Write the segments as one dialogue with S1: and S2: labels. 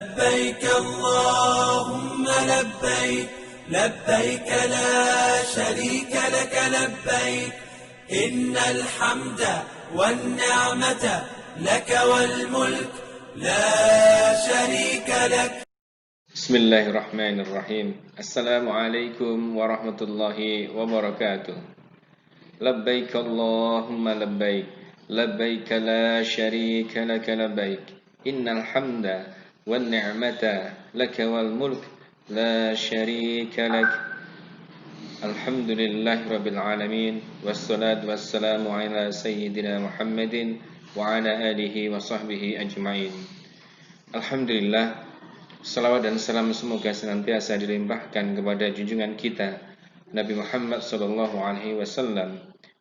S1: لبيك اللهم لبيك لبيك لا شريك لك لبيك إن الحمد والنعمة لك والملك لا شريك لك.
S2: Bismillahirrahmanirrahim. Assalamualaikum warahmatullahi wabarakatuh. Labbaik Allahumma labbaik. Labbaik la syarika laka labbaik. Innal hamda wan ni'mata laka wal mulk la syarika lak. Alhamdulillahi rabbil alamin. Wassalatu wassalamu ala sayyidina Muhammadin wa ala alihi wa sahbihi ajma'in. Alhamdulillah, salawat dan salam semoga senantiasa dilimpahkan kepada junjungan kita Nabi Muhammad SAW,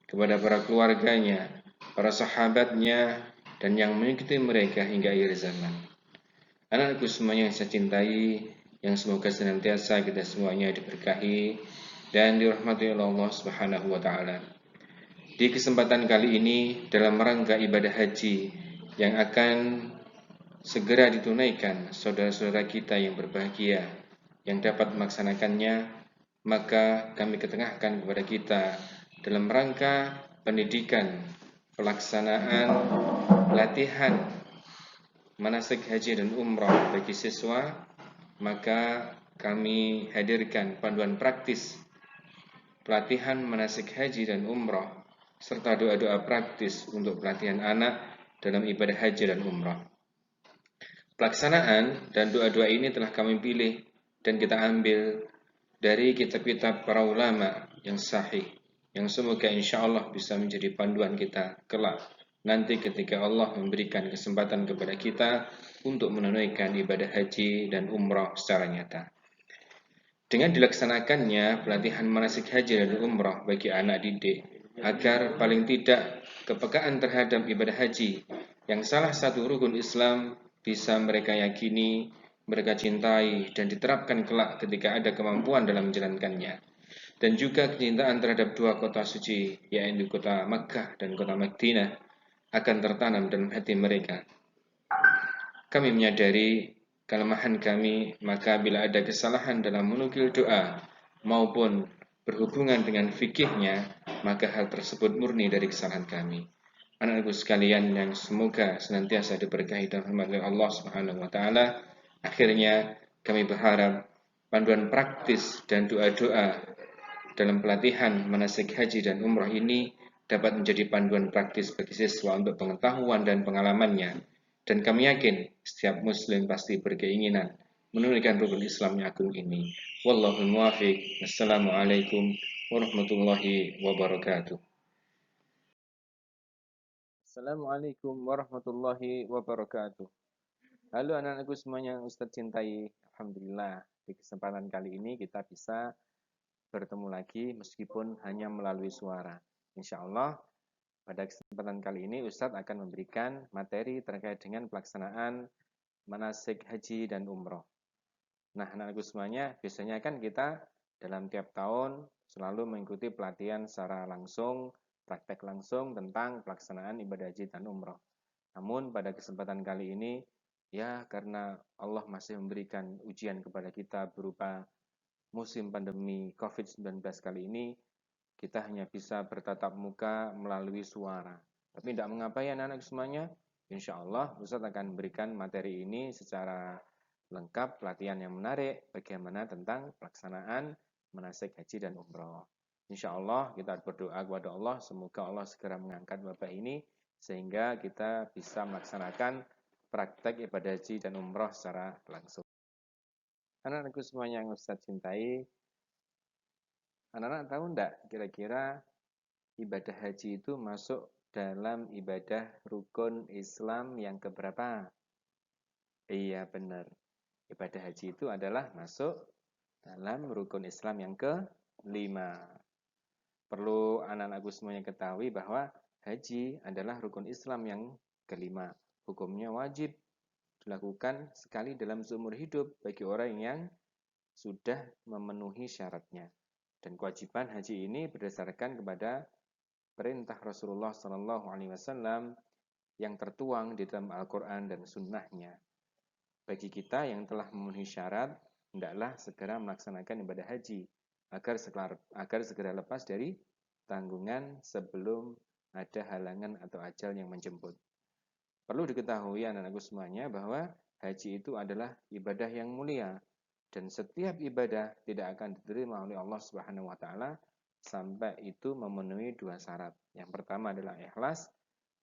S2: kepada para keluarganya, para sahabatnya, dan yang mengikuti mereka hingga akhir zaman. Anak-anakku semuanya yang saya cintai, yang semoga senantiasa kita semuanya diberkahi dan dirahmati oleh Allah Subhanahu wa taala. Di kesempatan kali ini dalam rangka ibadah haji yang akan segera ditunaikan saudara-saudara kita yang berbahagia yang dapat melaksanakannya, maka kami ketengahkan kepada kita dalam rangka pendidikan pelaksanaan latihan manasik haji dan umrah bagi siswa, maka kami hadirkan panduan praktis pelatihan manasik haji dan umrah serta doa-doa praktis untuk pelatihan anak dalam ibadah haji dan umrah. Pelaksanaan dan doa-doa ini telah kami pilih dan kita ambil dari kitab-kitab para ulama yang sahih, yang semoga insya Allah bisa menjadi panduan kita kelak nanti ketika Allah memberikan kesempatan kepada kita untuk menunaikan ibadah haji dan umrah secara nyata. Dengan dilaksanakannya pelatihan manasik haji dan umrah bagi anak didik, agar paling tidak kepekaan terhadap ibadah haji yang salah satu rukun Islam bisa mereka yakini, mereka cintai, dan diterapkan kelak ketika ada kemampuan dalam menjalankannya. Dan juga kecintaan terhadap dua kota suci, yaitu kota Makkah dan kota Madinah, akan tertanam dalam hati mereka. Kami menyadari kelemahan kami, maka bila ada kesalahan dalam menukil doa maupun berhubungan dengan fikihnya, maka hal tersebut murni dari kesalahan kami. Anak-anakku sekalian yang semoga senantiasa diberkahi dan rahmat oleh Allah Subhanahu wa taala. Akhirnya kami berharap panduan praktis dan doa-doa dalam pelatihan manasik haji dan umrah ini dapat menjadi panduan praktis bagi siswa untuk pengetahuan dan pengalamannya. Dan kami yakin setiap muslim pasti berkeinginan menunaikan rukun Islam yang agung ini. Wallahul muwaffiq. Wassalamualaikum warahmatullahi wabarakatuh. Assalamualaikum warahmatullahi wabarakatuh. Halo anak-anakku semuanya yang Ustadz cintai. Alhamdulillah, di kesempatan kali ini kita bisa bertemu lagi meskipun hanya melalui suara. Insya Allah, pada kesempatan kali ini Ustadz akan memberikan materi terkait dengan pelaksanaan manasik haji dan umroh. Nah, anak-anakku semuanya, biasanya kan kita dalam tiap tahun selalu mengikuti pelatihan secara langsung, praktek langsung tentang pelaksanaan ibadah haji dan umroh. Namun pada kesempatan kali ini, ya karena Allah masih memberikan ujian kepada kita berupa musim pandemi COVID-19 kali ini, kita hanya bisa bertatap muka melalui suara. Tapi tidak mengapa ya anak-anak semuanya, insya Allah Ustadz akan memberikan materi ini secara lengkap, pelatihan yang menarik, bagaimana tentang pelaksanaan manasik haji dan umroh. Insya Allah kita berdoa kepada Allah, semoga Allah segera mengangkat wabah ini, sehingga kita bisa melaksanakan praktek ibadah haji dan umroh secara langsung. Anak-anakku semuanya yang Ustadz cintai, anak-anak tahu enggak kira-kira ibadah haji itu masuk dalam ibadah rukun Islam yang keberapa? Iya benar. Ibadah haji itu adalah masuk dalam rukun Islam yang kelima. Perlu anak-anakku semuanya ketahui bahwa haji adalah rukun Islam yang kelima. Hukumnya wajib dilakukan sekali dalam seumur hidup bagi orang yang sudah memenuhi syaratnya. Dan kewajiban haji ini berdasarkan kepada perintah Rasulullah SAW yang tertuang di dalam Al-Quran dan Sunnahnya. bagi kita yang telah memenuhi syarat, hendaklah segera melaksanakan ibadah haji agar segera lepas dari tanggungan sebelum ada halangan atau ajal yang menjemput. Perlu diketahui anak-anakku semuanya bahwa haji itu adalah ibadah yang mulia dan setiap ibadah tidak akan diterima oleh Allah Subhanahu wa taala sampai itu memenuhi dua syarat. Yang pertama adalah ikhlas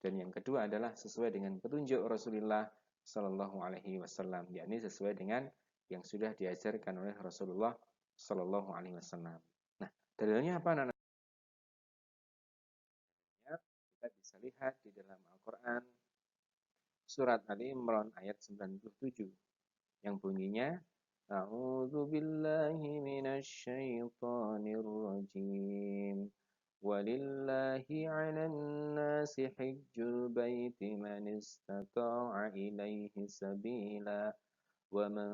S2: dan yang kedua adalah sesuai dengan petunjuk Rasulullah Shallallahu alaihi wasallam, yakni sesuai dengan yang sudah diajarkan oleh Rasulullah Shallallahu alaihi wasallam. Nah, dalilnya apa anak-anak? Kita bisa lihat di dalam Al-Qur'an surat Ali Imran ayat 97 yang bunyinya A'udzu billahi minasy syaithanir rajim. Walillahi 'alan nasi hajjul baiti man istata'a ilaihi sabila wa man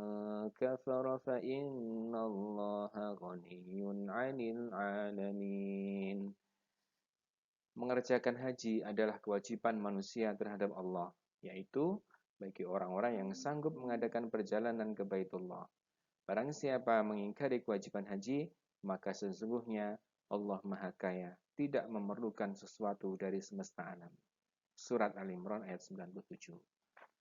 S2: kafara fa innallaha ghaniyyun 'anil 'alamin. Mengerjakan haji adalah kewajiban manusia terhadap Allah, yaitu bagi orang-orang yang sanggup mengadakan perjalanan ke Baitullah. Barang siapa mengingkari kewajiban haji, maka sesungguhnya Allah Maha Kaya, tidak memerlukan sesuatu dari semesta alam. Surat Al-Imran ayat 97.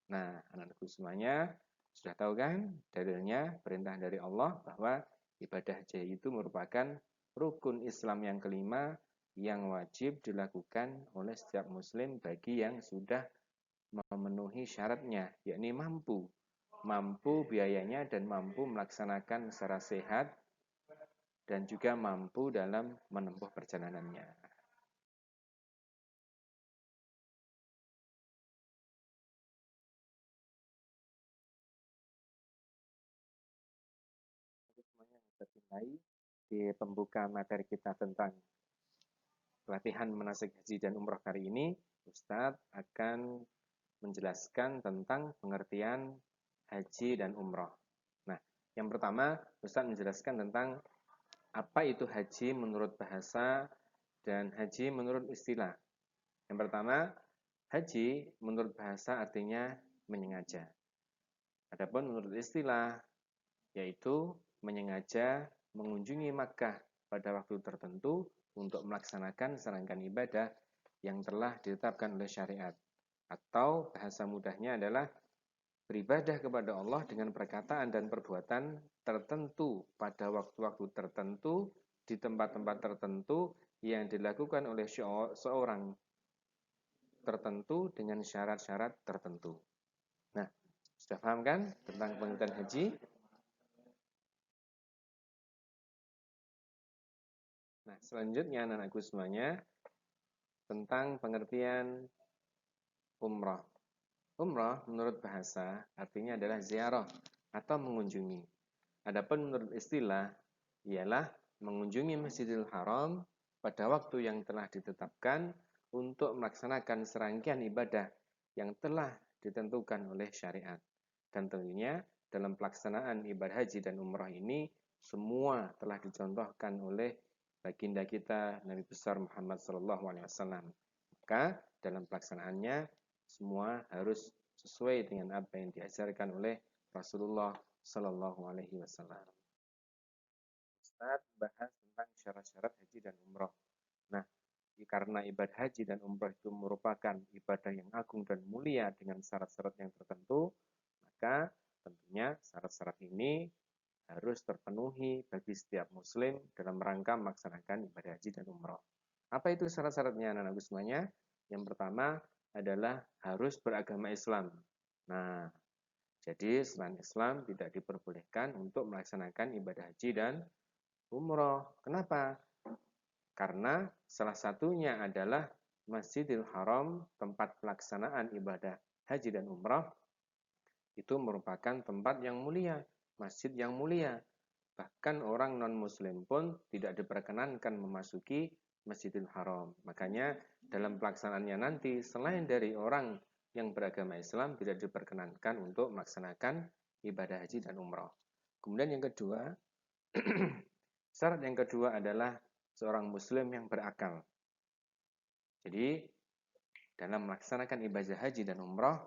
S2: Nah, anak-anakku semuanya sudah tahu kan dalilnya perintah dari Allah bahwa ibadah haji itu merupakan rukun Islam yang kelima yang wajib dilakukan oleh setiap muslim bagi yang sudah memenuhi syaratnya, yakni mampu biayanya dan mampu melaksanakan secara sehat dan juga mampu dalam menempuh perjalanannya. Semuanya yang tercintai, di pembuka materi kita tentang pelatihan manasik haji dan umroh kali ini, Ustadz akan menjelaskan tentang pengertian haji dan umroh. Nah, yang pertama, Ustadz menjelaskan tentang apa itu haji menurut bahasa dan haji menurut istilah. Yang pertama, haji menurut bahasa artinya menyengaja. Adapun menurut istilah, yaitu menyengaja mengunjungi Makkah pada waktu tertentu untuk melaksanakan serangkaian ibadah yang telah ditetapkan oleh syariat. Atau bahasa mudahnya adalah beribadah kepada Allah dengan perkataan dan perbuatan tertentu pada waktu-waktu tertentu di tempat-tempat tertentu yang dilakukan oleh seorang tertentu dengan syarat-syarat tertentu. Nah, sudah paham kan tentang pengertian haji? Nah, selanjutnya anak-anakku semuanya tentang pengertian umrah. Umrah menurut bahasa artinya adalah ziarah atau mengunjungi. Adapun menurut istilah ialah mengunjungi Masjidil Haram pada waktu yang telah ditetapkan untuk melaksanakan serangkaian ibadah yang telah ditentukan oleh syariat. Dan tentunya dalam pelaksanaan ibadah haji dan umrah ini semua telah dicontohkan oleh baginda kita Nabi besar Muhammad SAW. Maka dalam pelaksanaannya semua harus sesuai dengan apa yang diajarkan oleh Rasulullah Sallallahu Alaihi Wasallam. Ustaz bahas tentang syarat-syarat haji dan umroh. Nah, karena ibadah haji dan umroh itu merupakan ibadah yang agung dan mulia dengan syarat-syarat yang tertentu, maka tentunya syarat-syarat ini harus terpenuhi bagi setiap muslim dalam rangka melaksanakan ibadah haji dan umroh. Apa itu syarat-syaratnya anak-anak semuanya? Yang pertama adalah harus beragama Islam. Nah, jadi selain Islam tidak diperbolehkan untuk melaksanakan ibadah haji dan umroh. Kenapa? Karena salah satunya adalah Masjidil Haram, tempat pelaksanaan ibadah haji dan umroh, itu merupakan tempat yang mulia, masjid yang mulia. Bahkan orang non-muslim pun tidak diperkenankan memasuki Masjidil Haram. Makanya dalam pelaksanaannya nanti, selain dari orang yang beragama Islam, tidak diperkenankan untuk melaksanakan ibadah haji dan umroh. Kemudian yang kedua, syarat yang kedua adalah seorang muslim yang berakal. Jadi, dalam melaksanakan ibadah haji dan umroh,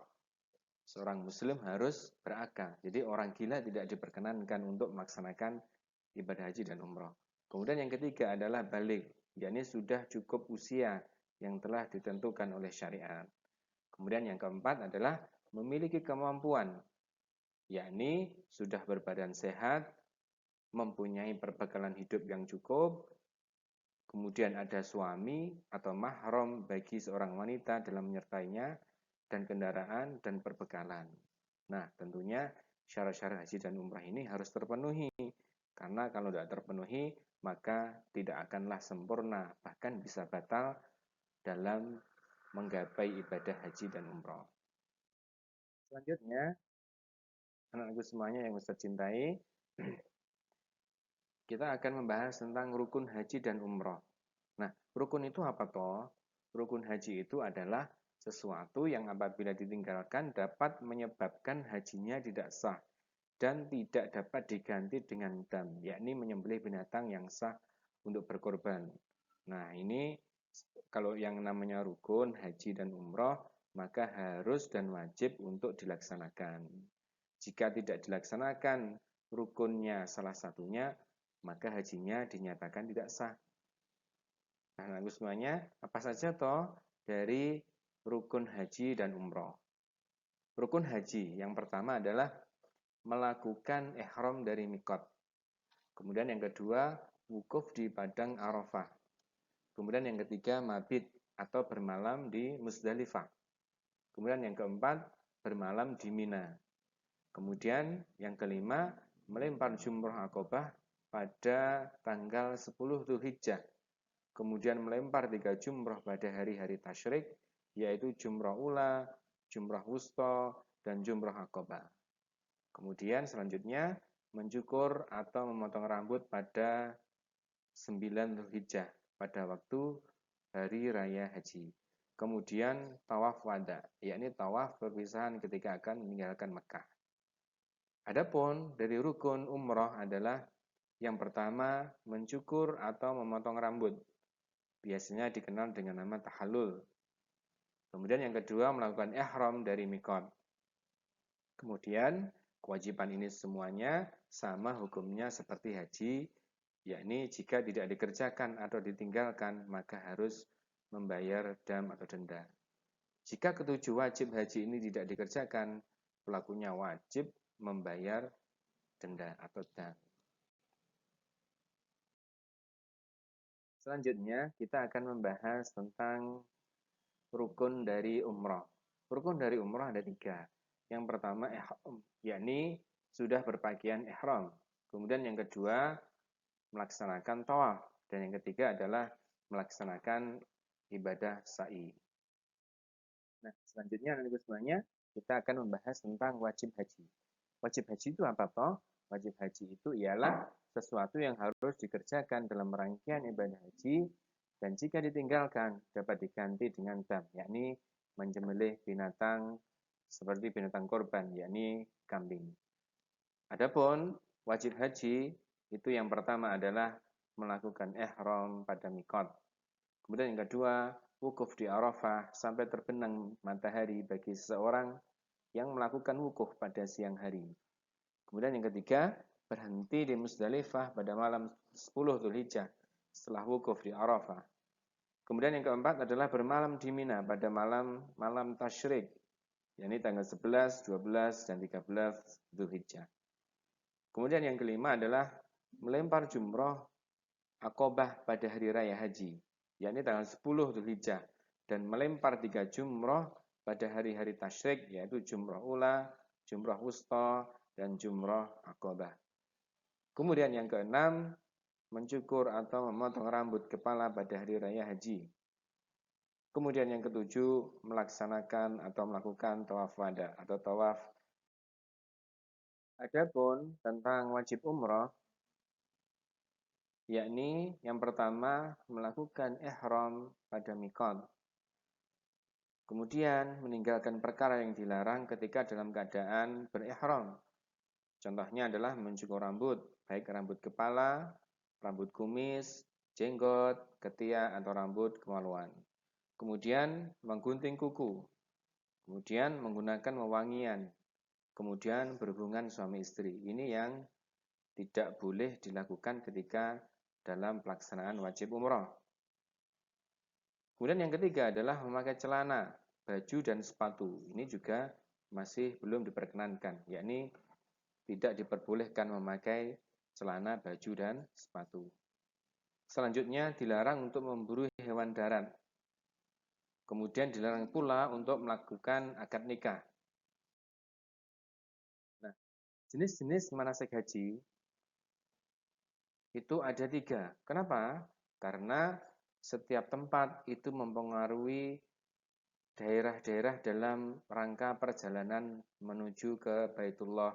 S2: seorang muslim harus berakal. Jadi orang gila tidak diperkenankan untuk melaksanakan ibadah haji dan umroh. Kemudian yang ketiga adalah balik, yakni sudah cukup usia yang telah ditentukan oleh syariat. Kemudian yang keempat adalah memiliki kemampuan, yakni sudah berbadan sehat, mempunyai perbekalan hidup yang cukup, kemudian ada suami atau mahram bagi seorang wanita dalam menyertainya, dan kendaraan dan perbekalan. Nah, tentunya syarat-syarat haji dan umrah ini harus terpenuhi. Karena kalau tidak terpenuhi, maka tidak akanlah sempurna, bahkan bisa batal dalam menggapai ibadah haji dan umrah. Selanjutnya, anak-anakku semuanya yang Ustaz cintai, kita akan membahas tentang rukun haji dan umrah. Nah, rukun itu apa toh? Rukun haji itu adalah sesuatu yang apabila ditinggalkan dapat menyebabkan hajinya tidak sah dan tidak dapat diganti dengan dam, yakni menyembelih binatang yang sah untuk berkorban. Nah, ini kalau yang namanya rukun haji dan umroh, maka harus dan wajib untuk dilaksanakan. Jika tidak dilaksanakan rukunnya salah satunya, maka hajinya dinyatakan tidak sah. Nah, semuanya, apa saja toh dari rukun haji dan umroh? Rukun haji yang pertama adalah melakukan ihram dari mikot. Kemudian yang kedua, wukuf di padang Arafah. Kemudian yang ketiga, mabit atau bermalam di Musdalifah. Kemudian yang keempat, bermalam di Mina. Kemudian yang kelima, melempar jumroh Aqobah pada tanggal 10 Dzulhijjah. Kemudian melempar 3 jumroh pada hari-hari tasyrik, yaitu jumroh ula, jumroh wusta, dan jumroh Aqobah. Kemudian selanjutnya mencukur atau memotong rambut pada 9 Dzulhijjah pada waktu hari raya haji. Kemudian tawaf wada, yakni tawaf perpisahan ketika akan meninggalkan Mekah. Adapun dari rukun umroh adalah yang pertama mencukur atau memotong rambut. Biasanya dikenal dengan nama tahallul. Kemudian yang kedua melakukan ihram dari mikot. Kemudian kewajiban ini semuanya sama hukumnya seperti haji, yakni jika tidak dikerjakan atau ditinggalkan maka harus membayar dam atau denda. Jika ketujuh wajib haji ini tidak dikerjakan, pelakunya wajib membayar denda atau dam. Selanjutnya kita akan membahas tentang rukun dari umroh. Rukun dari umroh ada 3. Yang pertama ihram, yakni sudah berpakaian ihram. Kemudian yang kedua melaksanakan tawaf, dan yang ketiga adalah melaksanakan ibadah sa'i. Nah, selanjutnya nanti semuanya kita akan membahas tentang wajib haji. Wajib haji itu apa toh? Wajib haji itu ialah sesuatu yang harus dikerjakan dalam rangkaian ibadah haji dan jika ditinggalkan dapat diganti dengan dam, yakni menyembelih binatang seperti binatang korban, yakni kambing. Adapun wajib haji itu yang pertama adalah melakukan ihram pada mikot. Kemudian yang kedua, wukuf di Arafah sampai terbenam matahari bagi seseorang yang melakukan wukuf pada siang hari. Kemudian yang ketiga, berhenti di Musdalifah pada malam 10 Dzulhijjah setelah wukuf di Arafah. Kemudian yang keempat adalah bermalam di Mina pada malam tasyrik, yakni tanggal 11, 12, dan 13 Dzulhijjah. Kemudian yang kelima adalah melempar jumroh Aqobah pada hari raya haji, yakni tanggal 10 Dzulhijjah, dan melempar 3 jumroh pada hari-hari tasyrik, yaitu jumroh ula, jumroh wusta, dan jumroh Aqobah. Kemudian yang keenam, mencukur atau memotong rambut kepala pada hari raya haji. Kemudian yang ketujuh, melaksanakan atau melakukan tawaf wada atau tawaf. Adapun tentang wajib umroh, yakni yang pertama melakukan ihram pada mikot. Kemudian meninggalkan perkara yang dilarang ketika dalam keadaan berihram. Contohnya adalah mencukur rambut, baik rambut kepala, rambut kumis, jenggot, ketiak, atau rambut kemaluan. Kemudian menggunting kuku. kemudian menggunakan wewangian, kemudian berhubungan suami istri. Ini yang tidak boleh dilakukan ketika dalam pelaksanaan wajib umroh. Kemudian yang ketiga adalah memakai celana, baju, dan sepatu. Ini juga masih belum diperkenankan, yakni tidak diperbolehkan memakai celana, baju, dan sepatu. Selanjutnya dilarang untuk memburu hewan darat. Kemudian dilarang pula untuk melakukan akad nikah. Nah, jenis-jenis manasik haji itu ada 3. Kenapa? Karena setiap tempat itu mempengaruhi daerah-daerah dalam rangka perjalanan menuju ke Baitullah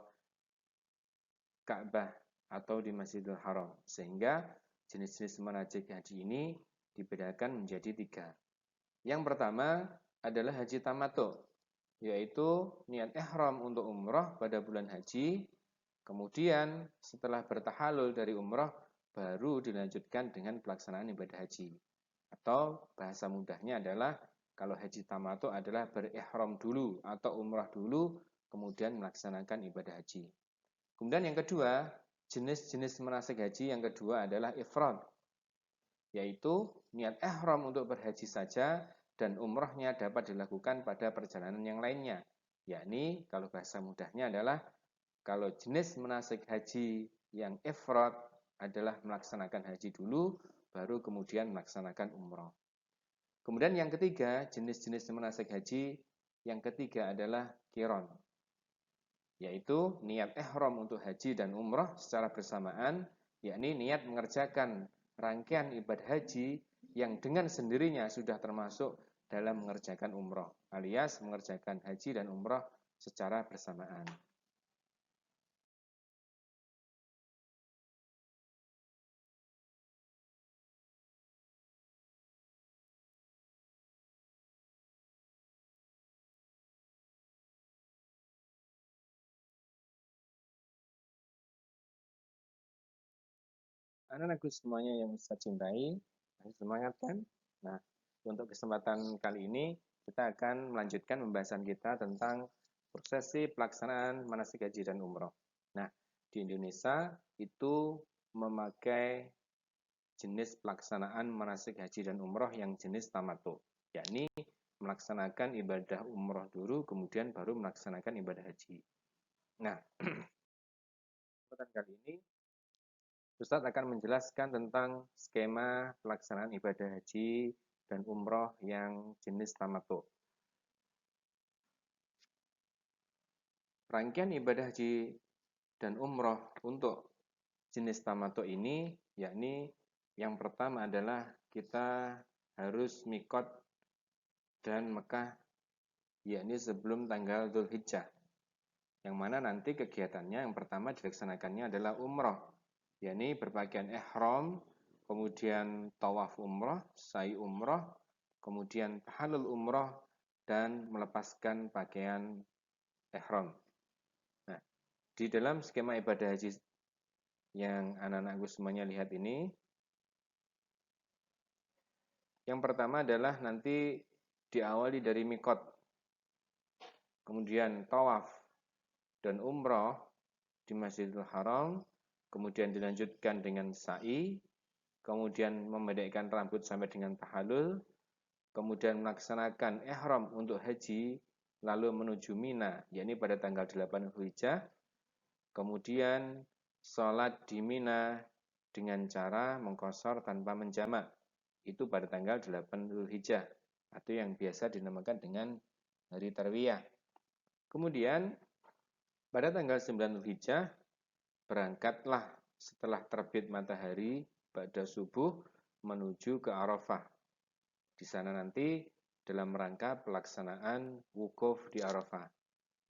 S2: Ka'bah atau di Masjidil Haram. Sehingga jenis-jenis manasik haji ini dibedakan menjadi 3. Yang pertama adalah haji tamattu, yaitu niat ihram untuk umroh pada bulan haji. Kemudian setelah bertahalul dari umroh, baru dilanjutkan dengan pelaksanaan ibadah haji. Atau bahasa mudahnya adalah kalau haji tamattu adalah berihram dulu atau umroh dulu, kemudian melaksanakan ibadah haji. Kemudian yang kedua, jenis-jenis manasik haji yang kedua adalah ifrad, yaitu niat ihram untuk berhaji saja dan umrohnya dapat dilakukan pada perjalanan yang lainnya. Yakni kalau bahasa mudahnya adalah kalau jenis manasik haji yang ifrad adalah melaksanakan haji dulu, baru kemudian melaksanakan umroh. Kemudian yang ketiga, jenis-jenis manasik haji yang ketiga adalah qiran, yaitu niat ihram untuk haji dan umroh secara bersamaan, yakni niat mengerjakan rangkaian ibadah haji yang dengan sendirinya sudah termasuk dalam mengerjakan umroh, alias mengerjakan haji dan umroh secara bersamaan. Anak-anakku semuanya yang saya cintai, masih semangat kan? Nah, untuk kesempatan kali ini kita akan melanjutkan pembahasan kita tentang prosesi pelaksanaan manasik haji dan umroh. Nah, di Indonesia itu memakai jenis pelaksanaan manasik haji dan umroh yang jenis tamattu, yakni melaksanakan ibadah umroh dulu, kemudian baru melaksanakan ibadah haji. Nah, kesempatan kali ini Ustadz akan menjelaskan tentang skema pelaksanaan ibadah haji dan umroh yang jenis tamattu. Rangkaian ibadah haji dan umroh untuk jenis tamattu ini, yakni yang pertama adalah kita harus mikot dan Mekah, yakni sebelum tanggal Dzulhijjah. Yang mana nanti kegiatannya yang pertama dilaksanakannya adalah umroh, yakni berpakaian ihram, kemudian tawaf umroh, sa'i umroh, kemudian tahallul umroh, dan melepaskan pakaian ihram. Nah, di dalam skema ibadah haji yang anak-anakku semuanya lihat ini, yang pertama adalah nanti diawali dari mikot, kemudian tawaf dan umroh di Masjidil Haram, kemudian dilanjutkan dengan sa'i, kemudian memendekkan rambut sampai dengan tahallul, kemudian melaksanakan ihram untuk haji, lalu menuju Mina, yakni pada tanggal 8 Dzulhijjah, kemudian sholat di Mina dengan cara mengqashar tanpa menjamak, itu pada tanggal 8 Dzulhijjah, atau yang biasa dinamakan dengan hari tarwiyah. Kemudian pada tanggal 9 Dzulhijjah berangkatlah setelah terbit matahari pada subuh menuju ke Arafah. Di sana nanti dalam rangka pelaksanaan wukuf di Arafah.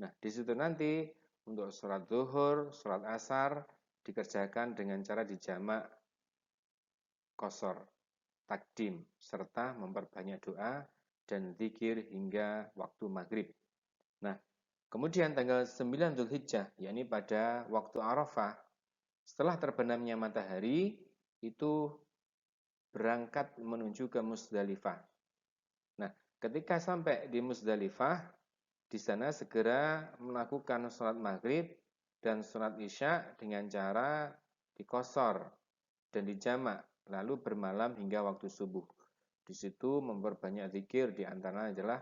S2: Nah, di situ nanti untuk sholat zuhur, sholat asar dikerjakan dengan cara dijamak qashar, takdim, serta memperbanyak doa dan zikir hingga waktu maghrib. Nah, kemudian tanggal 9 Dzulhijjah, yakni pada waktu Arafah, setelah terbenamnya matahari, itu berangkat menuju ke Muzdalifah. Nah, ketika sampai di Muzdalifah, di sana segera melakukan sholat maghrib dan sholat isya dengan cara dikosor dan dijamak, lalu bermalam hingga waktu subuh. Di situ memperbanyak zikir, di antaranya adalah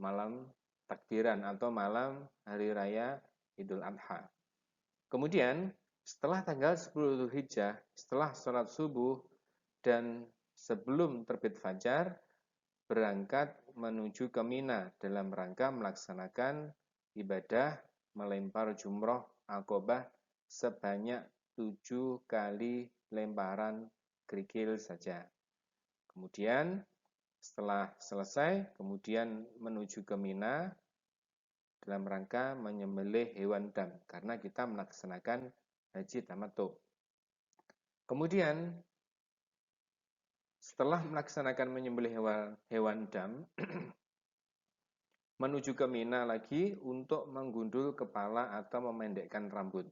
S2: malam takbiran atau malam hari raya Idul Adha. Kemudian setelah tanggal 10 Dzulhijjah, setelah sholat subuh dan sebelum terbit fajar, berangkat menuju ke Mina dalam rangka melaksanakan ibadah melempar jumroh Aqobah sebanyak 7 kali lemparan kerikil saja. Kemudian setelah selesai, kemudian menuju ke Mina dalam rangka menyembelih hewan dam, karena kita melaksanakan haji tamattu. Kemudian setelah melaksanakan menyembelih hewan dam, menuju ke Mina lagi untuk menggundul kepala atau memendekkan rambut.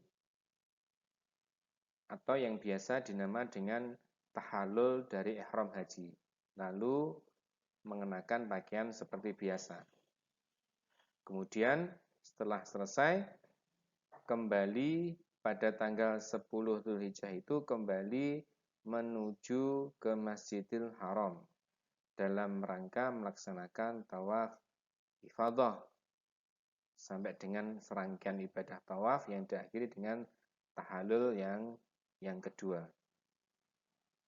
S2: Atau yang biasa dinamakan dengan tahallul dari ihram haji. Lalu mengenakan pakaian seperti biasa. Kemudian setelah selesai, kembali pada tanggal 10 Dzulhijjah itu kembali menuju ke Masjidil Haram dalam rangka melaksanakan tawaf ifadah sampai dengan serangkaian ibadah tawaf yang diakhiri dengan tahallul yang kedua,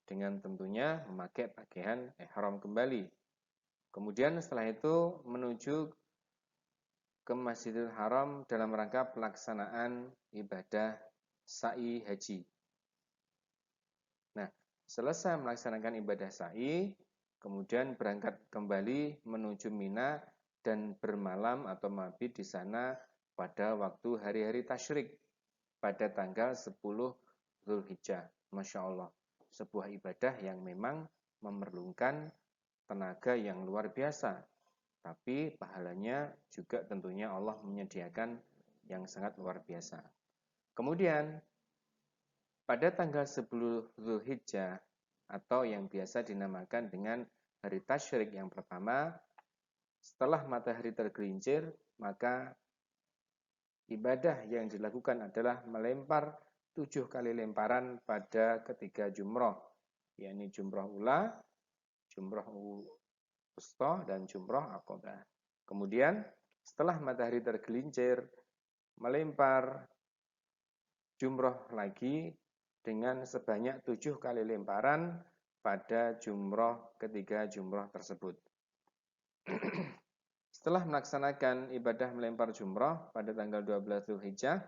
S2: dengan tentunya memakai pakaian ihram kembali. Kemudian setelah itu menuju ke Masjidil Haram dalam rangka pelaksanaan ibadah sa'i haji. Nah, selesai melaksanakan ibadah sa'i, kemudian berangkat kembali menuju Mina dan bermalam atau mabit di sana pada waktu hari-hari tasyrik pada tanggal 10 Dzulhijjah. Masya Allah, sebuah ibadah yang memang memerlukan tenaga yang luar biasa. Tapi pahalanya juga tentunya Allah menyediakan yang sangat luar biasa. Kemudian pada tanggal 10 Dzulhijjah atau yang biasa dinamakan dengan hari tasyrik yang pertama, setelah matahari tergelincir, maka ibadah yang dilakukan adalah melempar 7 kali lemparan pada ketiga jumroh, yakni jumroh ula, jumroh wusta, dan jumroh aqobah. Kemudian setelah matahari tergelincir, melempar jumroh lagi dengan sebanyak 7 kali lemparan pada jumroh ketiga jumroh tersebut. Setelah melaksanakan ibadah melempar jumroh pada tanggal 12 Dzulhijjah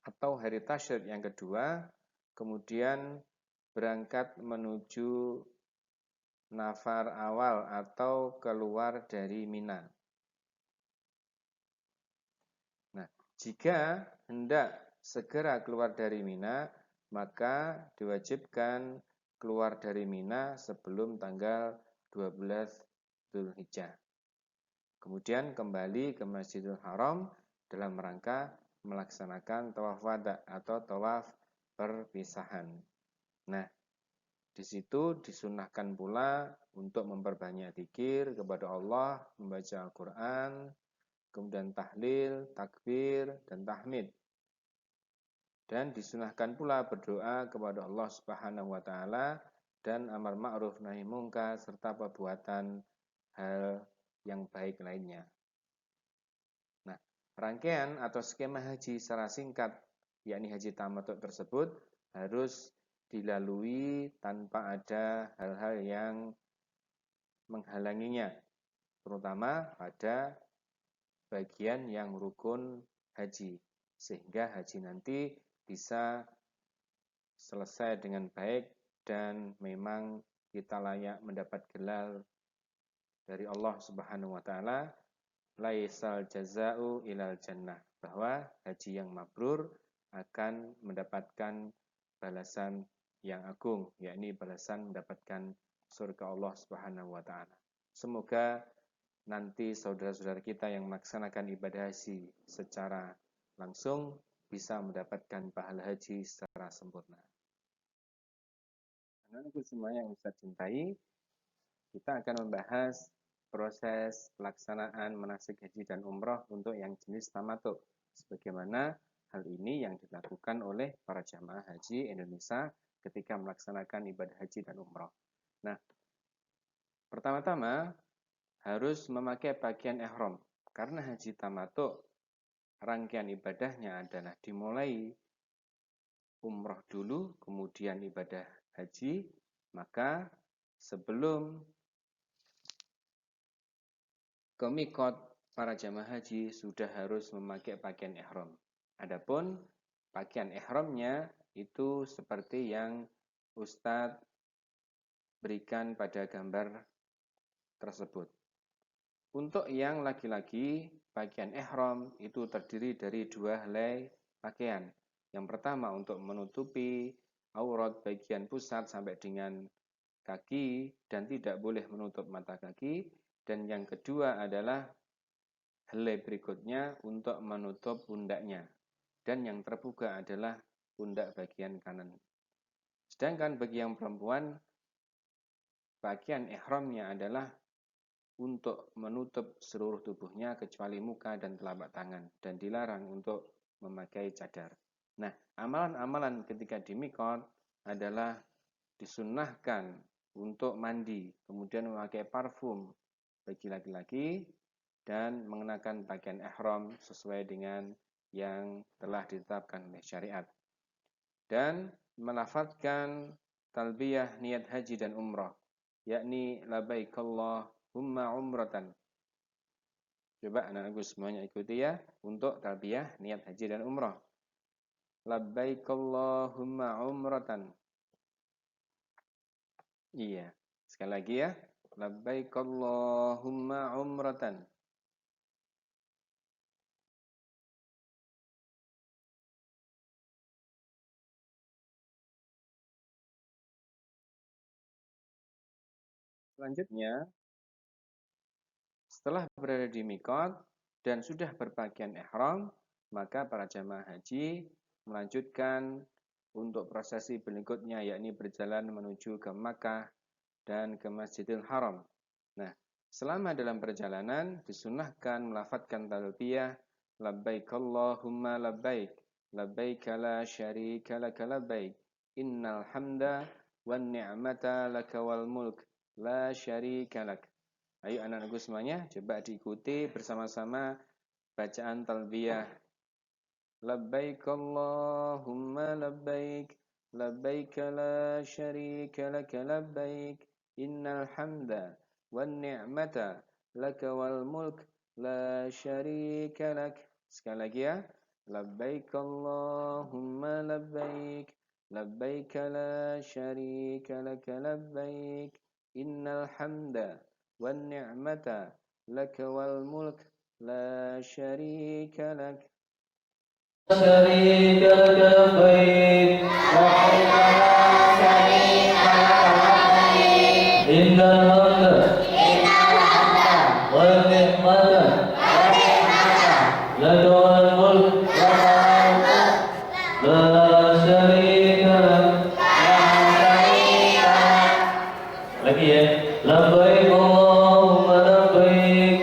S2: atau hari tasyrik yang kedua, kemudian berangkat menuju nafar awal atau keluar dari Mina. Nah, jika hendak segera keluar dari Mina, maka diwajibkan keluar dari Mina sebelum tanggal 12 Dzulhijjah. Kemudian kembali ke Masjidil Haram dalam rangka melaksanakan tawaf wada atau tawaf perpisahan. Nah, di situ disunahkan pula untuk memperbanyak zikir kepada Allah, membaca Al-Quran, kemudian tahlil, takbir, dan tahmid. Dan disunahkan pula berdoa kepada Allah Subhanahu wa taala dan amar ma'ruf nahi munkar serta perbuatan hal yang baik lainnya. Nah, rangkaian atau skema haji secara singkat, yakni haji tamattu tersebut harus dilalui tanpa ada hal-hal yang menghalanginya, terutama pada bagian yang rukun haji, sehingga haji nanti bisa selesai dengan baik dan memang kita layak mendapat gelar dari Allah Subhanahu wa taala, laisal jaza'u ilal jannah, bahwa haji yang mabrur akan mendapatkan balasan yang agung, yakni balasan mendapatkan surga Allah Subhanahu wa taala. Semoga nanti saudara-saudara kita yang melaksanakan ibadah haji secara langsung bisa mendapatkan pahala haji secara sempurna. Anak-anakku semua yang Ustaz cintai, kita akan membahas proses pelaksanaan manasik haji dan umroh untuk yang jenis tamattu, sebagaimana hal ini yang dilakukan oleh para jamaah haji Indonesia ketika melaksanakan ibadah haji dan umroh. Nah, pertama-tama harus memakai pakaian ihram, karena haji tamattu rangkaian ibadahnya adalah dimulai umroh dulu, kemudian ibadah haji, maka sebelum ke miqat, para jamaah haji sudah harus memakai pakaian ihram. Adapun pakaian ihramnya itu seperti yang Ustadz berikan pada gambar tersebut. Untuk yang laki-laki, pakaian ihram itu terdiri dari 2 helai pakaian. Yang pertama untuk menutupi aurat bagian pusat sampai dengan kaki dan tidak boleh menutup mata kaki. Dan yang kedua adalah helai berikutnya untuk menutup pundaknya. Dan yang terbuka adalah pundak bagian kanan. Sedangkan bagi yang perempuan, pakaian ihramnya adalah untuk menutup seluruh tubuhnya kecuali muka dan telapak tangan. Dan dilarang untuk memakai cadar. Nah, amalan-amalan ketika di miqat adalah disunnahkan untuk mandi, kemudian memakai parfum bagi laki-laki, dan mengenakan pakaian ihram sesuai dengan yang telah ditetapkan oleh syariat. Dan melafadzkan talbiyah niat haji dan umrah, yakni labbaik Allahumma umratan. Coba anak-anakku semuanya ikuti ya, untuk talbiyah niat haji dan umrah. Labbaik Allahumma umratan. Iya, sekali lagi ya. Labbaik Allahumma umratan. Selanjutnya, setelah berada di miqat dan sudah berpakaian ihram, maka para jamaah haji melanjutkan untuk prosesi berikutnya, yakni berjalan menuju ke Makkah dan ke Masjidil Haram. Nah, selama dalam perjalanan disunnahkan melafadzkan talbiyah labbaik Allahumma labbaik, labbaik la syarika laka labbaik, innal hamda wan ni'mata laka wal mulk la syarika lak. Ayo anak-anakku semuanya, coba diikuti bersama-sama bacaan talbiyah. Labbaik Allahumma labbaik, labbaik la syarika laka labbaik, innal hamda wan ni'mata laka wal mulk la syarika lak. Sekali lagi ya. Labbaik Allahumma labbaik, labbaik la syarika laka labbaik, innal hamda wan ni'mata laka wal mulk la syarika lak.
S1: شريك لك لبيك لبيك لا شريك لك لبيك إن الحمد والنعمة لك والملك لا شريك لك. Lagi ya. Labbaik Allahumma labbaik,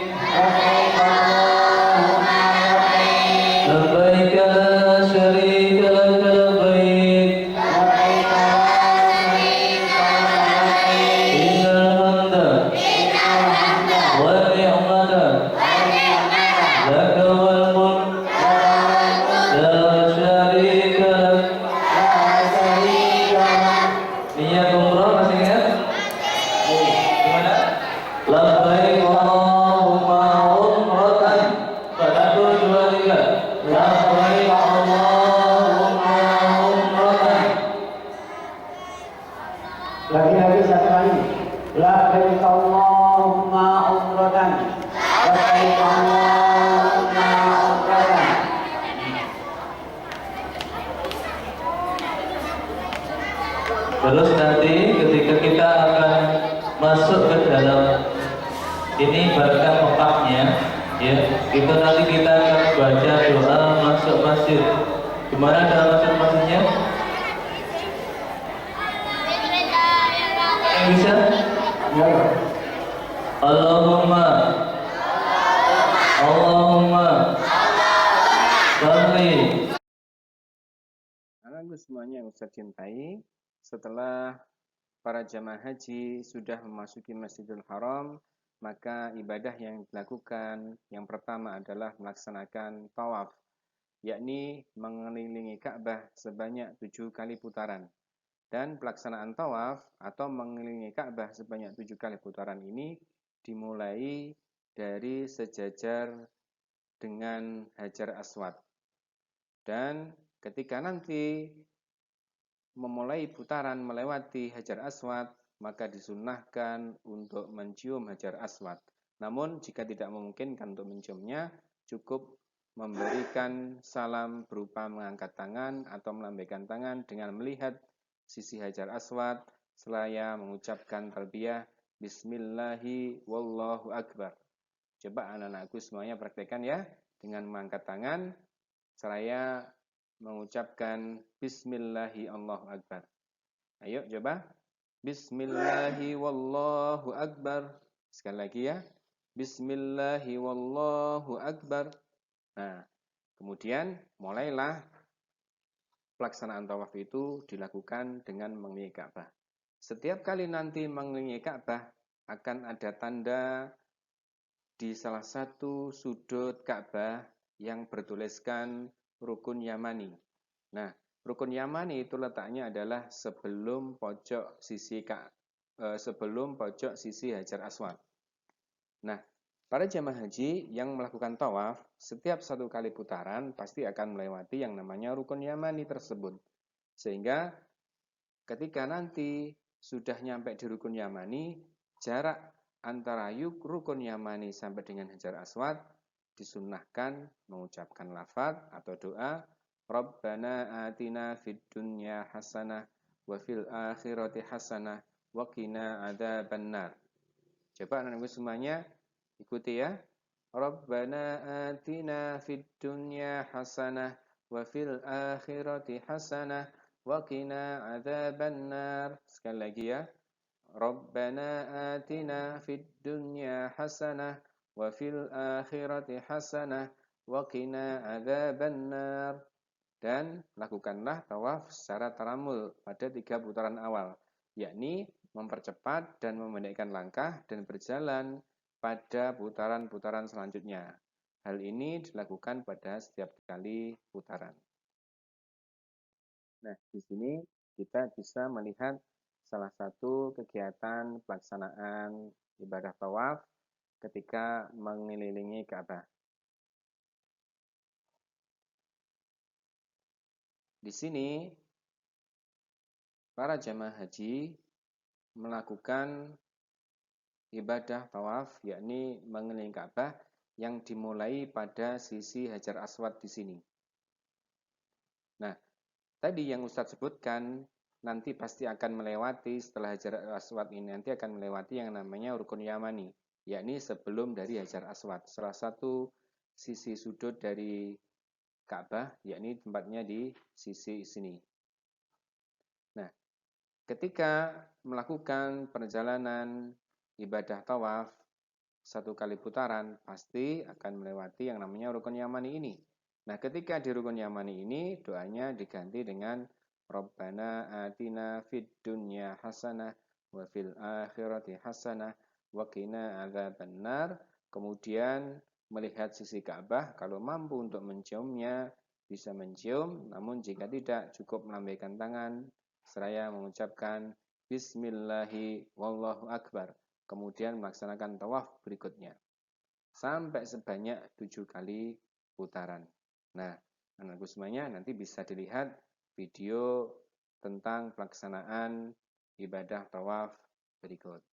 S1: labbaik la syarika lak labbaik, innal hamda wal ni'mata lak wal mulk la syarika lak. Niat umrah masih ingat? Gimana? Labbaik Allahumma umratan. 1, 2, 3. Labbaik Allahumma umratan.
S3: Lagi satu kali. Labbaik Allahumma umratan. Labbaik Allahumma umratan.
S1: Terus nanti ketika kita akan masuk ke dalam ini ibaratkan Mekahnya, ya, itu nanti kita akan baca doa masuk masjid. Gimana dalam masuk masjidnya? Yang bisa?
S3: Ya.
S1: Allahumma Allahumma Salli.
S2: Anak-anakku semuanya yang Ustaz cintai, setelah para jamaah haji sudah memasuki Masjidil Haram, maka ibadah yang dilakukan yang pertama adalah melaksanakan tawaf, yakni mengelilingi Ka'bah sebanyak 7 kali putaran. Dan pelaksanaan tawaf atau mengelilingi Ka'bah sebanyak 7 kali putaran ini dimulai dari sejajar dengan Hajar Aswad. Dan ketika nanti memulai putaran melewati Hajar Aswad, maka disunnahkan untuk mencium Hajar Aswad. Namun jika tidak memungkinkan untuk menciumnya, cukup memberikan salam berupa mengangkat tangan atau melambaikan tangan dengan melihat sisi Hajar Aswad seraya mengucapkan talbiyah Bismillahi wallahu akbar. Coba anak-anakku semuanya praktekkan ya, dengan mengangkat tangan seraya mengucapkan Bismillahi Allahu Akbar. Ayo coba. Bismillahi wallahu akbar. Sekali lagi ya. Bismillahi wallahu akbar. Nah, kemudian mulailah pelaksanaan tawaf itu dilakukan dengan mengelilingi Ka'bah. Setiap kali nanti mengelilingi Ka'bah akan ada tanda di salah satu sudut Ka'bah yang bertuliskan Rukun Yamani. Nah, Rukun Yamani itu letaknya adalah sebelum pojok sisi Hajar Aswad. Nah, para jamaah haji yang melakukan tawaf setiap satu kali putaran pasti akan melewati yang namanya Rukun Yamani tersebut. Sehingga ketika nanti sudah nyampe di Rukun Yamani, jarak antara Rukun Yamani sampai dengan Hajar Aswad disunnahkan mengucapkan lafaz atau doa Rabbana atina fid dunya hasanah wa fil akhirati hasanah wa qina adzabannar. Coba anak-anakku semuanya ikuti ya. Rabbana atina fid dunya hasanah wa fil akhirati hasanah wa qina adzabannar. Sekali lagi ya. Rabbana atina fid dunya hasanah wa fil akhirati hasanah wa qina adzabannar. Dan lakukanlah tawaf secara taramul pada 3 putaran awal, yakni mempercepat dan memendekkan langkah dan berjalan pada putaran-putaran selanjutnya. Hal ini dilakukan pada setiap kali putaran. Nah, di sini kita bisa melihat salah satu kegiatan pelaksanaan ibadah tawaf ketika mengelilingi Ka'bah. Di sini para jamaah haji melakukan ibadah tawaf, yakni mengelilingi Ka'bah yang dimulai pada sisi Hajar Aswad di sini. Nah, tadi yang Ustadz sebutkan nanti pasti akan melewati setelah Hajar Aswad ini nanti akan melewati yang namanya Rukun Yamani, yakni sebelum dari Hajar Aswad, salah satu sisi sudut dari Ka'bah, yakni tempatnya di sisi sini. Nah, ketika melakukan perjalanan ibadah tawaf 1 kali putaran, pasti akan melewati yang namanya Rukun Yamani ini. Nah, ketika di Rukun Yamani ini, doanya diganti dengan Rabbana atina fid dunya hasanah wa fil akhirati hasanah wa qina adzabannar. Kemudian melihat sisi Ka'bah, kalau mampu untuk menciumnya bisa mencium, namun jika tidak cukup melambaikan tangan seraya mengucapkan Bismillahi wallahu akbar, kemudian melaksanakan tawaf berikutnya sampai sebanyak 7 kali putaran. Nah, anak-anakku semuanya nanti bisa dilihat video tentang pelaksanaan ibadah tawaf berikut.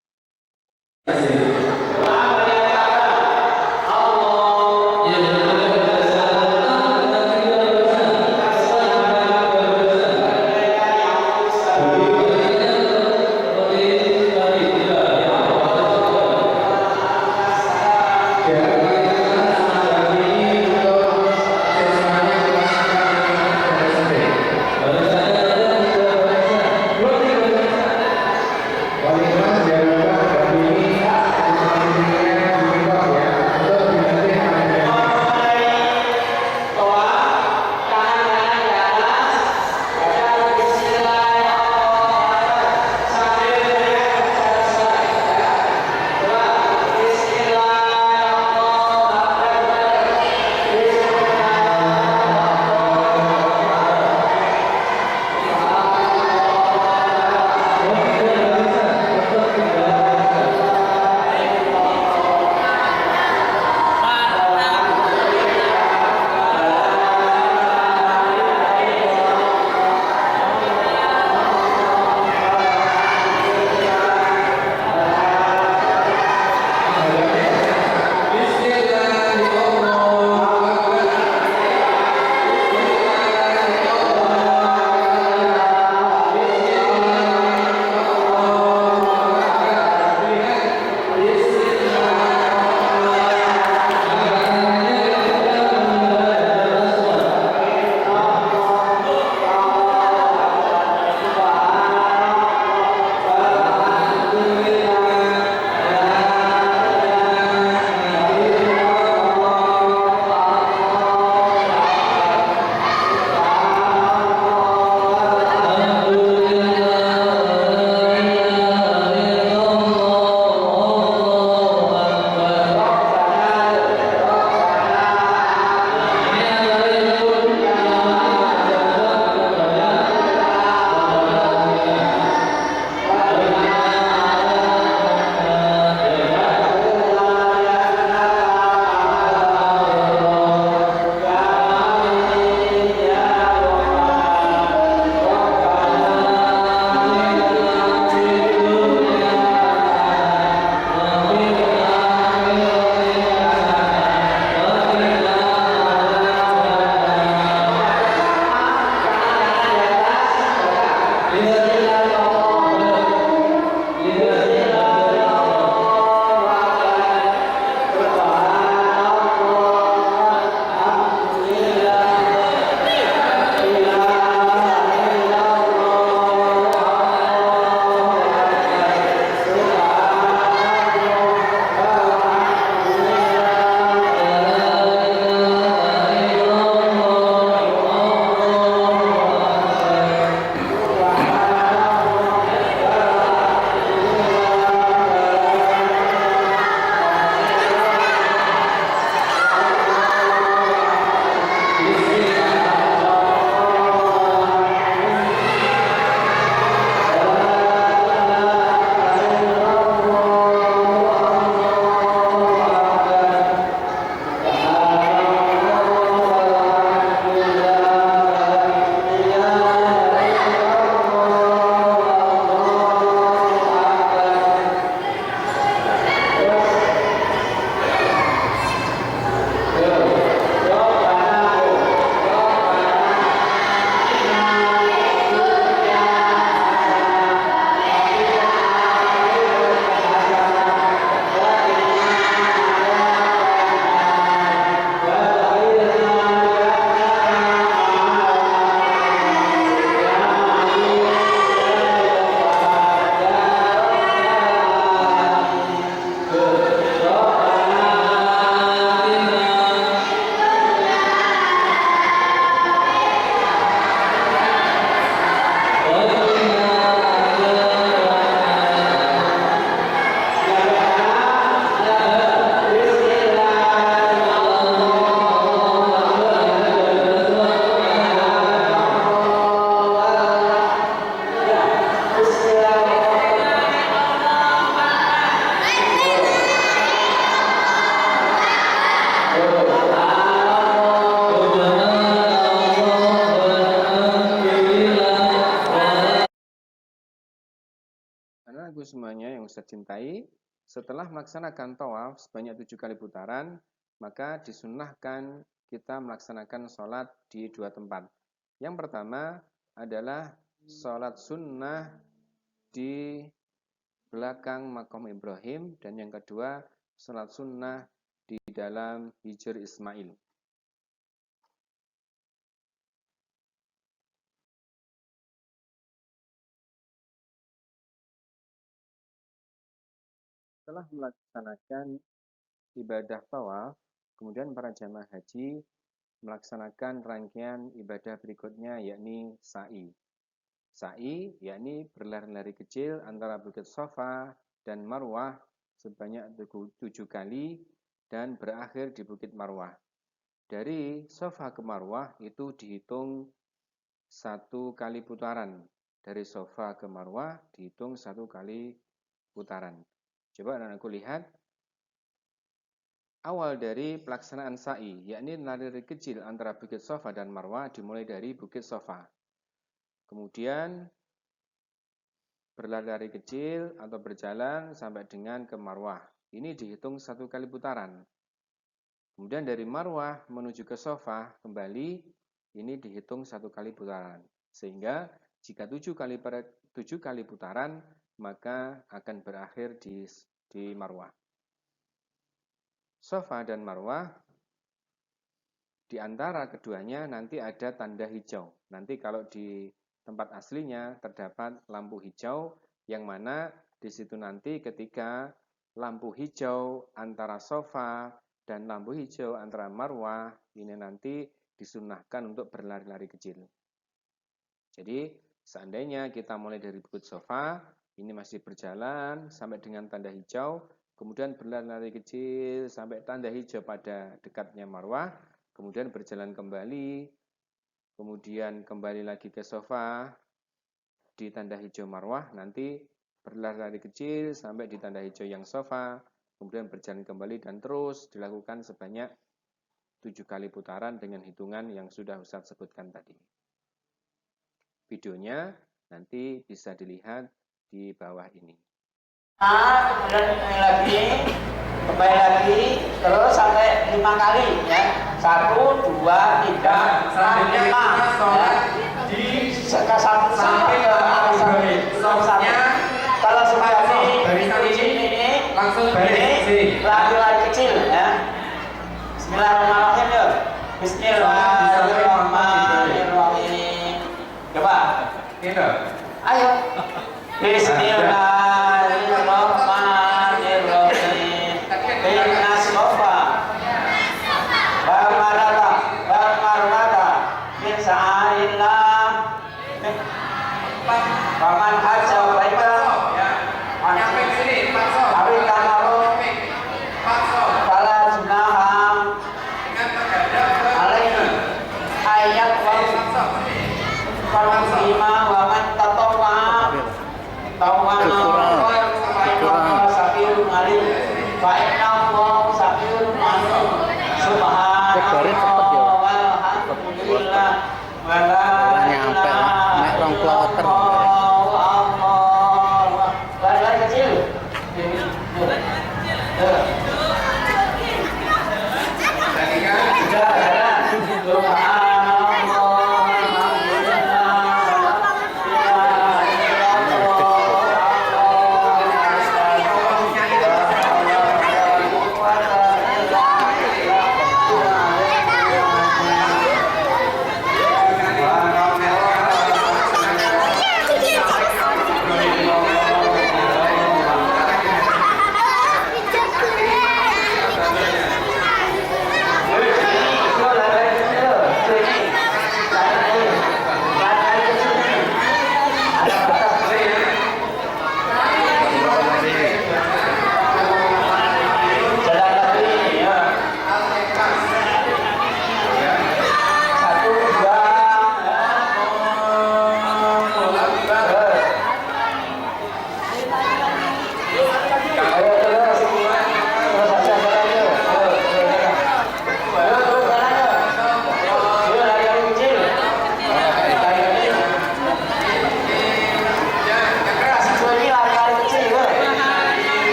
S2: anak-anakku semuanya yang Ustadz cintai, setelah melaksanakan tawaf sebanyak 7 kali putaran, maka disunnahkan kita melaksanakan sholat di 2 tempat. Yang pertama adalah sholat sunnah di belakang makam Ibrahim, dan yang kedua sholat sunnah di dalam Hijr Ismail. Setelah melaksanakan ibadah tawaf, kemudian para jamaah haji melaksanakan rangkaian ibadah berikutnya, yakni sa'i. Sa'i yakni berlari-lari kecil antara Bukit Shafa dan Marwah sebanyak 7 kali dan berakhir di Bukit Marwah. Dari Shafa ke Marwah itu dihitung 1 kali putaran. Dari Shafa ke Marwah dihitung 1 kali putaran. Coba anak-anakku lihat. Awal dari pelaksanaan sa'i, yakni lari kecil antara Bukit Shafa dan Marwah, dimulai dari Bukit Shafa. Kemudian berlari kecil atau berjalan sampai dengan ke Marwah. Ini dihitung 1 kali putaran. Kemudian dari Marwah menuju ke Shafa kembali, ini dihitung 1 kali putaran. Sehingga jika 7 kali putaran, maka akan berakhir di Marwah. Shafa dan Marwah, di antara keduanya nanti ada tanda hijau. Nanti kalau di tempat aslinya terdapat lampu hijau, yang mana di situ nanti ketika lampu hijau antara Shafa dan lampu hijau antara Marwah, ini nanti disunnahkan untuk berlari-lari kecil. Jadi seandainya kita mulai dari Bukit Shafa, ini masih berjalan sampai dengan tanda hijau, kemudian berlari-lari kecil sampai tanda hijau pada dekatnya Marwah, kemudian berjalan kembali, kemudian kembali lagi ke Shafa di tanda hijau Marwah, nanti berlari-lari kecil sampai di tanda hijau yang Shafa, kemudian berjalan kembali dan terus dilakukan sebanyak 7 kali putaran dengan hitungan yang sudah Ustadz sebutkan tadi. Videonya nanti bisa dilihat di bawah ini.
S3: Kemudian kembali lagi, terus sampai 5 kali ya. 1, 2, 3, 4, 5 ya. Di satu sampai ke arah sana. Kalau sudah ini langsung lari-lari kecil ya. Bismillahirrahmanirrahim ya. Bismillahirrahmanirrahim. Coba. Ayo. Bismillahirrahmanirrahim. Inna Shafa wal Marwata min sya'airillah. Faman hajja baita nyampe sini tapi kamaru fala junaha alaihi ayat wa bima wa man tatawwa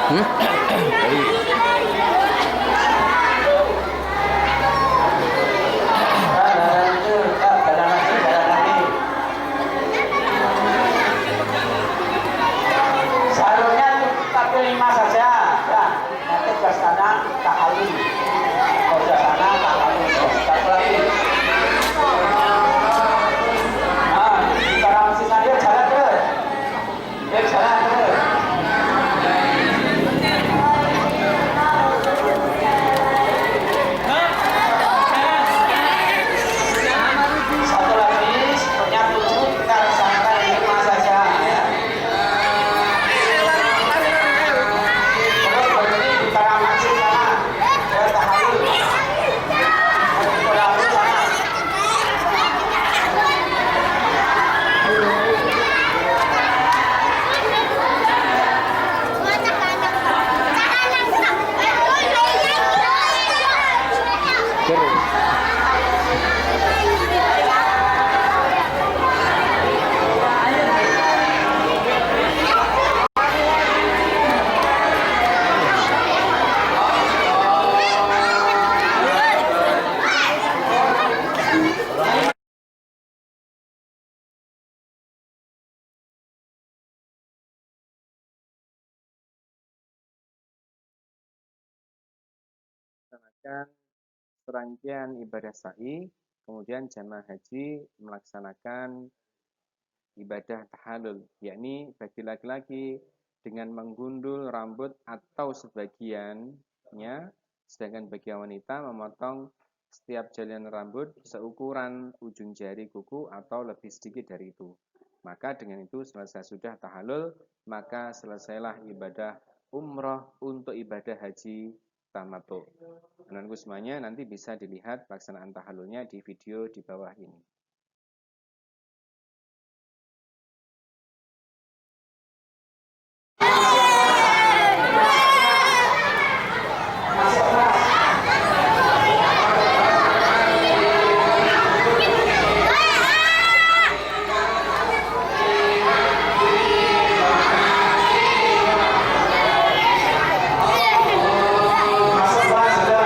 S3: Jalan lagi. Seharusnya tapi 5 saja. Ya, nanti ke sana tahali. Ke sana tahali. Satu lagi. Nah, sekarang sisanya jalan terus. Dia jalan terus. Satu lagi, punya 7 kita laksanakan 5 saja ya. Terus berhenti di Karamasi sana, ke Tahalul. Ke Tahalul sana.
S2: Melaksanakan serangkaian ibadah sa'i, kemudian jamaah haji melaksanakan ibadah tahallul, yakni bagi laki-laki dengan menggundul rambut atau sebagiannya, sedangkan bagi wanita memotong setiap jalian rambut seukuran ujung jari kuku atau lebih sedikit dari itu. Maka dengan itu selesai sudah tahallul, maka selesailah ibadah umroh untuk ibadah haji tamattu. Anakku semuanya nanti bisa dilihat pelaksanaan tahallulnya di video di bawah ini.
S3: Masuk kelas sudah.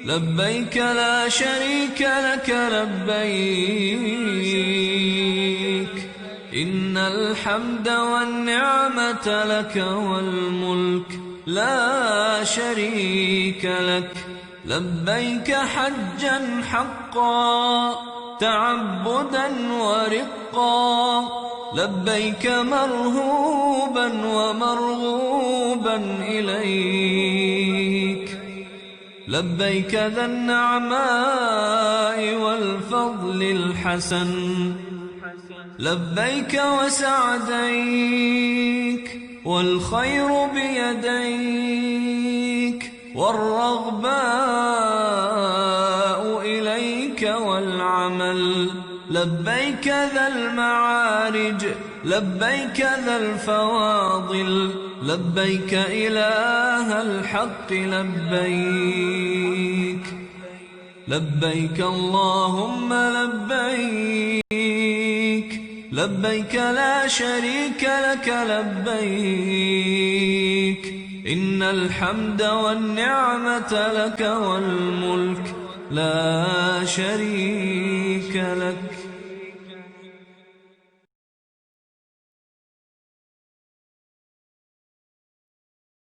S4: لبيك لا شريك لك لبيك إن الحمد والنعمة لك والملك لا شريك لك لبيك حجا حقا تعبدا ورقا لبيك مرهوبا ومرغوبا إليك لبيك ذا النعماء والفضل الحسن لبيك وسعديك والخير بيديك والرغباء إليك والعمل لبيك ذا المعارج لبيك ذا الفواضل لبيك إله الحق لبيك لبيك اللهم لبيك لبيك لا شريك لك لبيك إن الحمد والنعمة لك والملك لا شريك لك